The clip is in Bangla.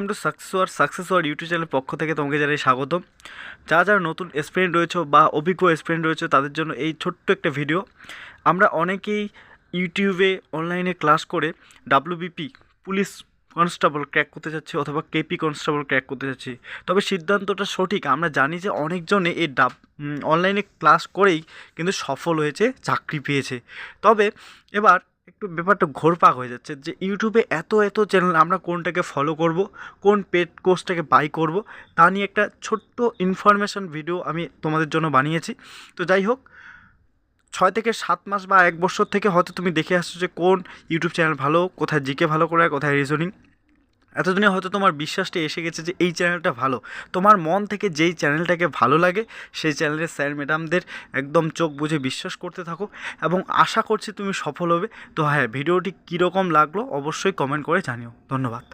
Welcome to success war YouTube চ্যানেলের পক্ষ থেকে তোমাকে জানাই স্বাগতম। যারা নতুন স্টুডেন্ট রয়েছে বা অভিজ্ঞ স্টুডেন্ট রয়েছে তাদের জন্য এই ছোট্ট একটা ভিডিও। আমরা অনেকেই ইউটিউবে অনলাইনে ক্লাস করে ডাব্লিউবিপি পুলিশ কনস্টেবল ক্র্যাক করতে যাচ্ছি অথবা কেপি কনস্টেবল ক্র্যাক করতে যাচ্ছি। তবে সিদ্ধান্তটা সঠিক। আমরা জানি যে অনেকজনে এই অনলাইনে ক্লাস করেই কিন্তু সফল হয়েছে, চাকরি পেয়েছে। তবে এবার একটু ব্যাপারটা ঘোরপাক হয়ে যাচ্ছে যে ইউটিউবে এত চ্যানেল, আমরা কোনটাকে ফলো করব, কোন পেড কোর্সটাকে বাই করব, তা নিয়ে একটা ছোট্ট ইনফরমেশান ভিডিও আমি তোমাদের জন্য বানিয়েছি। তো যাই হোক, 6 থেকে 7 মাস বা 1 বছর থেকে হয়তো তুমি দেখে আসছো যে কোন ইউটিউব চ্যানেল ভালো, কোথায় জিকে ভালো করে, কোথায় রিজনিং। এতদিনে হয়তো তোমার বিশ্বাসটা এসে গেছে যে এই চ্যানেলটা ভালো। তোমার মন থেকে যেই চ্যানেলটাকে ভালো লাগে সেই চ্যানেলের স্যার ম্যাডামদের একদম চোখ বুজে বিশ্বাস করতে থাকো এবং আশা করছি তুমি সফল হবে। তো হ্যাঁ, ভিডিওটি কীরকম লাগলো অবশ্যই কমেন্ট করে জানিও। ধন্যবাদ।